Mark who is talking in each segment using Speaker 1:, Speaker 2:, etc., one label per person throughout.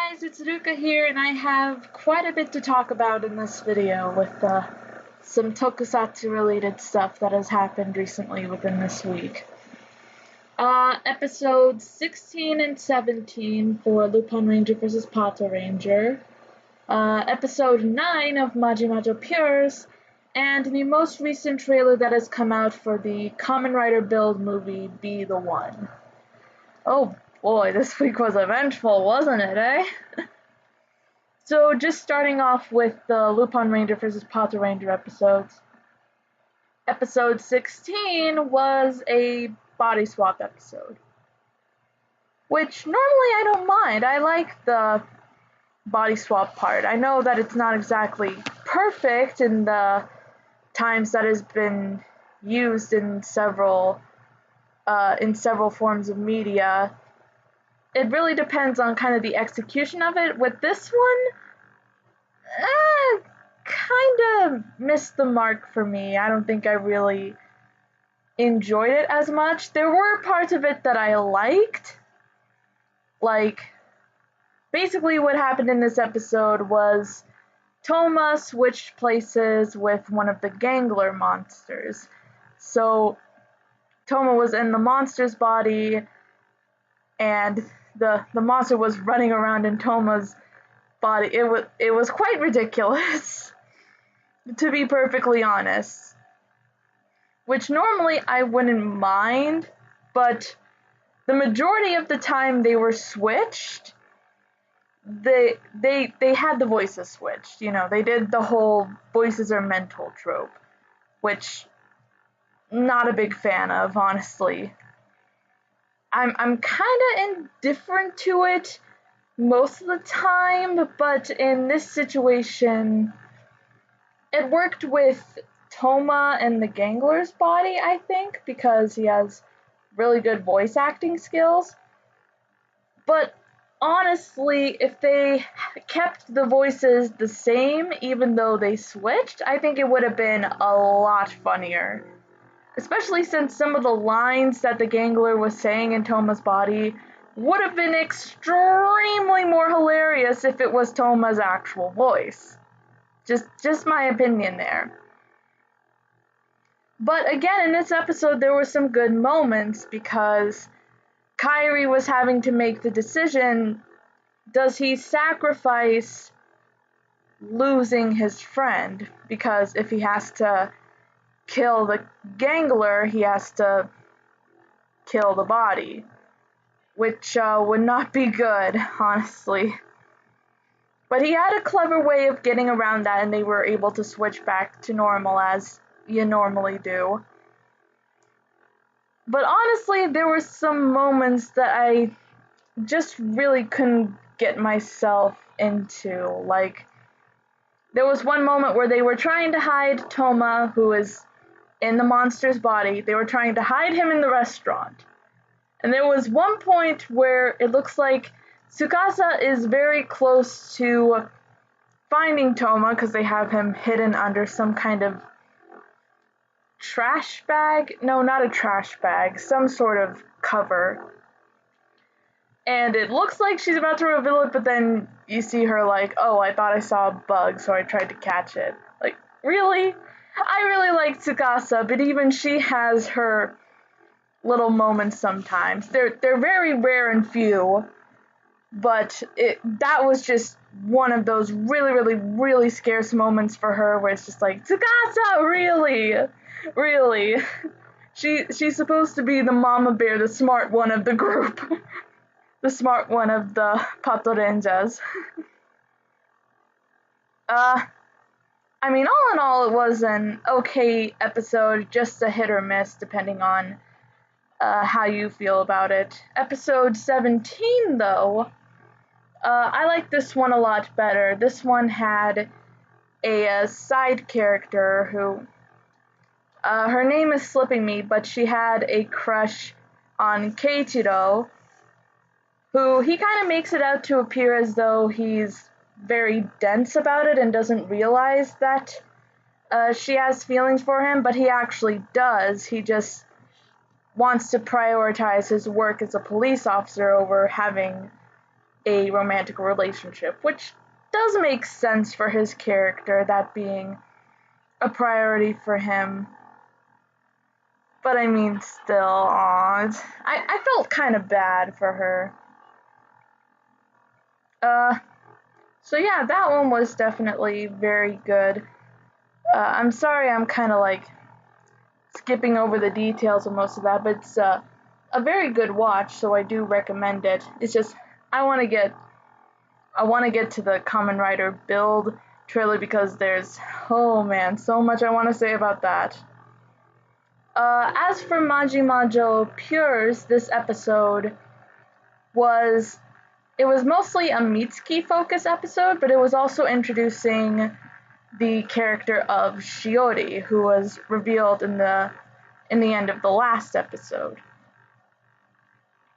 Speaker 1: guys, it's Ruka here, and I have quite a bit to talk about in this video with some Tokusatsu related stuff that has happened recently within this week. Episodes 16 and 17 for Lupin Ranger vs. Pato Ranger, Episode 9 of Maji Majo Pures, and the most recent trailer that has come out for the Kamen Rider Build movie, Be the One. Oh boy, this week was eventful, wasn't it, eh? So, just starting off with the Lupin Ranger vs. Pato Ranger episodes. Episode 16 was a body swap episode, which normally I don't mind. I like the body swap part. I know that it's not exactly perfect in the times that has been used in several forms of media. It really depends on kind of the execution of it. With this one, kind of missed the mark for me. I don't think I really enjoyed it as much. There were parts of it that I liked. Like, basically what happened in this episode was Toma switched places with one of the Gangler monsters. So, Toma was in the monster's body, and the monster was running around in Toma's body. It was quite ridiculous, to be perfectly honest. Which normally I wouldn't mind, but the majority of the time they were switched, they had the voices switched. You know, they did the whole voices are mental trope, which not a big fan of, honestly. I'm kind of indifferent to it most of the time, but in this situation, it worked with Toma and the Gangler's body, I think, because he has really good voice acting skills. But honestly, if they kept the voices the same, even though they switched, I think it would have been a lot funnier. Especially since some of the lines that the Gangler was saying in Toma's body would have been extremely more hilarious if it was Toma's actual voice. Just my opinion there. But again, in this episode, there were some good moments because Kairi was having to make the decision, does he sacrifice losing his friend? Because if he has to kill the Gangler, he has to kill the body, which would not be good, honestly. But he had a clever way of getting around that, and they were able to switch back to normal as you normally do. But honestly, there were some moments that I just really couldn't get myself into. Like, there was one moment where they were trying to hide Toma, who is in the monster's body. They were trying to hide him in the restaurant. And there was one point where it looks like Tsukasa is very close to finding Toma because they have him hidden under some kind of trash bag. No, not a trash bag. Some sort of cover. And it looks like she's about to reveal it, but then you see her like, oh, I thought I saw a bug, so I tried to catch it. Like, really? I really like Tsukasa, but even she has her little moments sometimes. They're very rare and few, but that was just one of those really, really, really scarce moments for her where it's just like, Tsukasa, really? Really? She's supposed to be the mama bear, the smart one of the group. The smart one of the Pato Rangers. I mean, all in all, it was an okay episode, just a hit or miss, depending on how you feel about it. Episode 17, though, I like this one a lot better. This one had a side character who, her name is slipping me, but she had a crush on Keiichiro, who he kind of makes it out to appear as though he's very dense about it and doesn't realize that she has feelings for him, but he actually does. He just wants to prioritize his work as a police officer over having a romantic relationship, which does make sense for his character, that being a priority for him. But I mean, still, I felt kind of bad for her. So yeah, that one was definitely very good. I'm sorry I'm kind of like skipping over the details of most of that, but it's a very good watch, so I do recommend it. It's just, I want to get to the Kamen Rider Build trailer because there's, oh man, so much I want to say about that. As for Maji Majo Pures, this episode was mostly a Mitsuki focus episode, but it was also introducing the character of Shiori, who was revealed in the end of the last episode,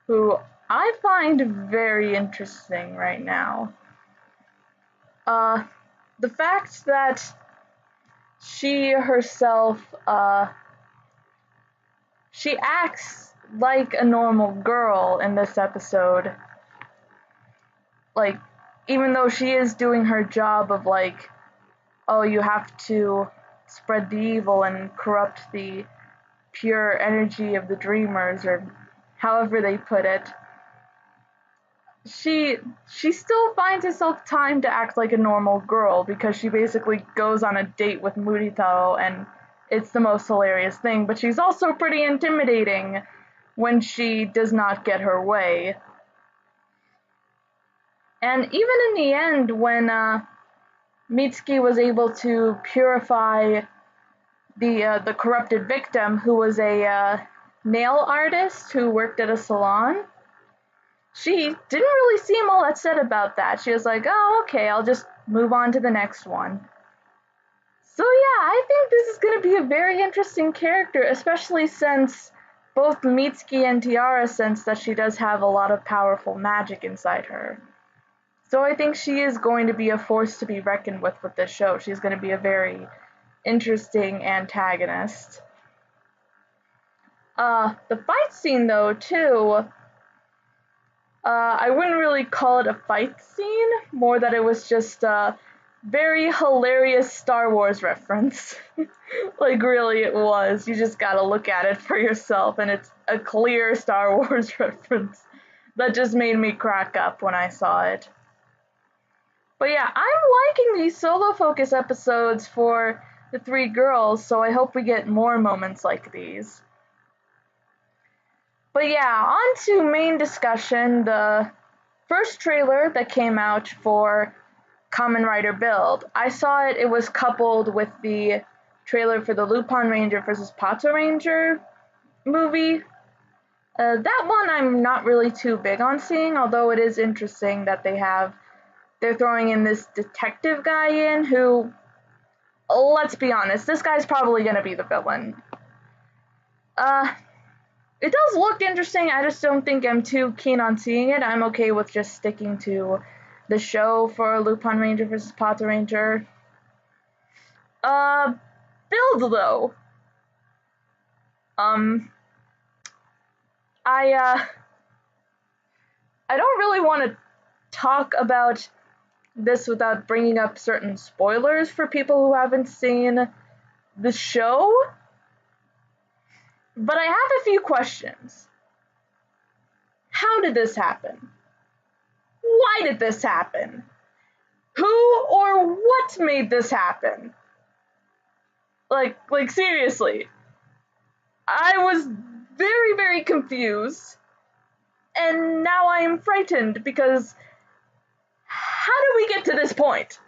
Speaker 1: who I find very interesting right now. The fact that she herself, she acts like a normal girl in this episode. Like, even though she is doing her job of like, oh, you have to spread the evil and corrupt the pure energy of the dreamers, or however they put it, she still finds herself time to act like a normal girl, because she basically goes on a date with Muritaro, and it's the most hilarious thing, but she's also pretty intimidating when she does not get her way. And even in the end, when Mitsuki was able to purify the corrupted victim, who was a nail artist who worked at a salon, she didn't really seem all upset about that. She was like, oh, okay, I'll just move on to the next one. So yeah, I think this is going to be a very interesting character, especially since both Mitsuki and Tiara sense that she does have a lot of powerful magic inside her. So I think she is going to be a force to be reckoned with this show. She's going to be a very interesting antagonist. The fight scene, though, too, I wouldn't really call it a fight scene, more that it was just a very hilarious Star Wars reference. Like, really, it was. You just gotta look at it for yourself, and it's a clear Star Wars reference that just made me crack up when I saw it. But yeah, I'm liking these solo focus episodes for the three girls, so I hope we get more moments like these. But yeah, on to main discussion. The first trailer that came out for Kamen Rider Build. I saw it was coupled with the trailer for the Lupin Ranger vs. Pato Ranger movie. That one I'm not really too big on seeing, although it is interesting that they're throwing in this detective guy in who, let's be honest, this guy's probably gonna be the villain. It does look interesting, I just don't think I'm too keen on seeing it. I'm okay with just sticking to the show for Lupin Ranger vs. Pato Ranger. Build, though. I don't really want to talk about this without bringing up certain spoilers for people who haven't seen the show, but I have a few questions. How did this happen? Why did this happen? Who or what made this happen? Like seriously. I was very, very confused, and now I am frightened because how did we get to this point?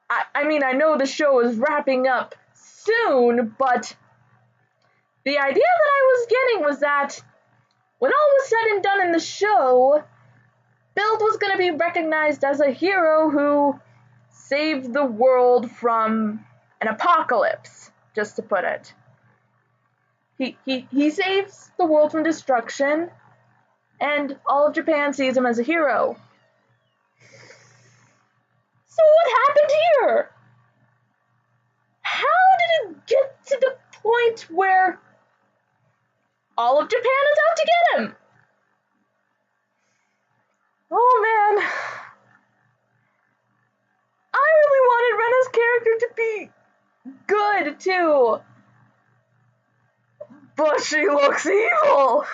Speaker 1: I mean, I know the show is wrapping up soon, but the idea that I was getting was that when all was said and done in the show, Build was going to be recognized as a hero who saved the world from an apocalypse, just to put it. He saves the world from destruction, and all of Japan sees him as a hero. So what happened here? How did it get to the point where all of Japan is out to get him? too. But she looks evil.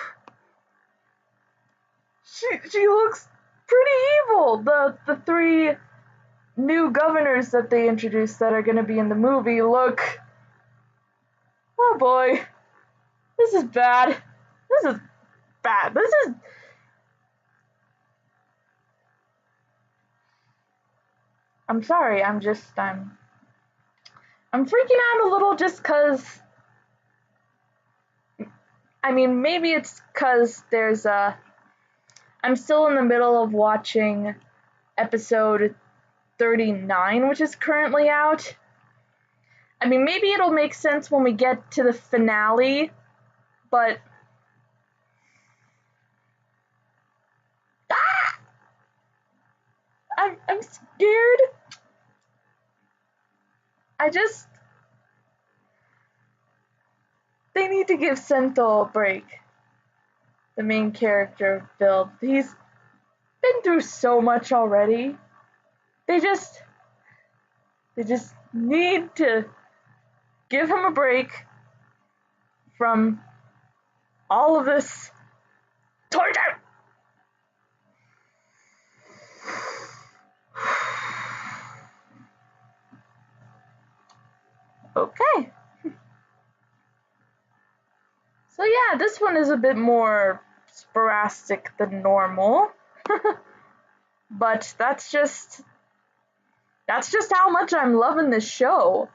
Speaker 1: She looks pretty evil. The three new governors that they introduced that are going to be in the movie look... Oh boy. This is bad. This is bad. This is... I'm sorry, I'm freaking out a little just cause... I mean, maybe it's cause there's a... I'm still in the middle of watching episode 39, which is currently out. I mean, maybe it'll make sense when we get to the finale, but... Ah! I'm scared. They need to give Sento a break. The main character build. He's been through so much already. They just need to give him a break from all of this torture. Okay. So yeah, this one is a bit more sporadic than normal. But that's just how much I'm loving this show.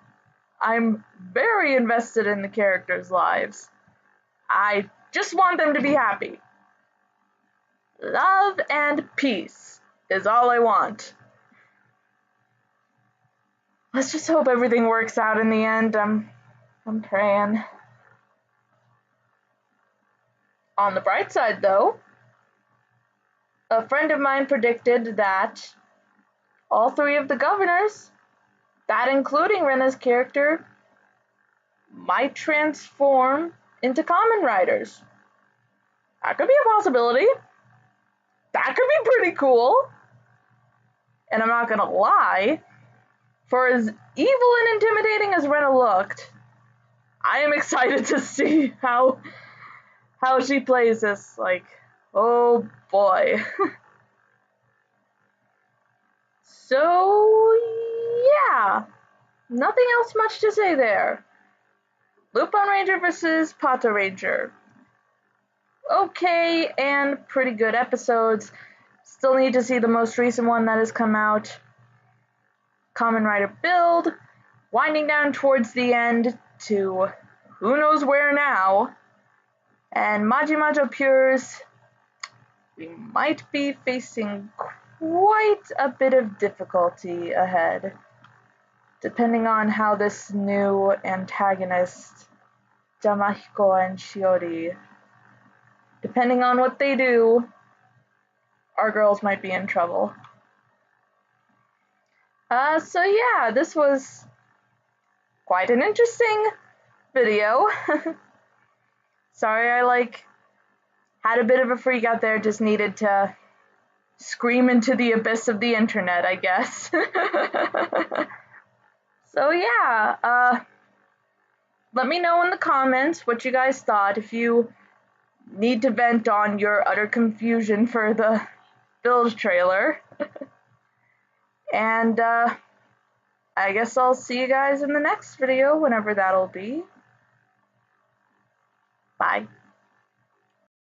Speaker 1: I'm very invested in the characters' lives. I just want them to be happy. Love and peace is all I want. Let's just hope everything works out in the end. I'm praying. On the bright side, though, a friend of mine predicted that all three of the governors, that including Rena's character, might transform into Kamen Riders. That could be a possibility. That could be pretty cool. And I'm not gonna lie, for as evil and intimidating as Rena looked, I am excited to see how she plays this. Like, oh boy. So, yeah. Nothing else much to say there. Lupin Ranger versus Pata Ranger. Okay, and pretty good episodes. Still need to see the most recent one that has come out. Kamen Rider Build. Winding down towards the end to who knows where now. And Maji Majo Pures, we might be facing quite a bit of difficulty ahead, depending on how this new antagonist, Damahiko and Shiori, depending on what they do, our girls might be in trouble. So yeah, this was quite an interesting video. Sorry I had a bit of a freak out there, just needed to scream into the abyss of the internet, I guess. So yeah, let me know in the comments what you guys thought, if you need to vent on your utter confusion for the build trailer. And I guess I'll see you guys in the next video, whenever that'll be. Bye.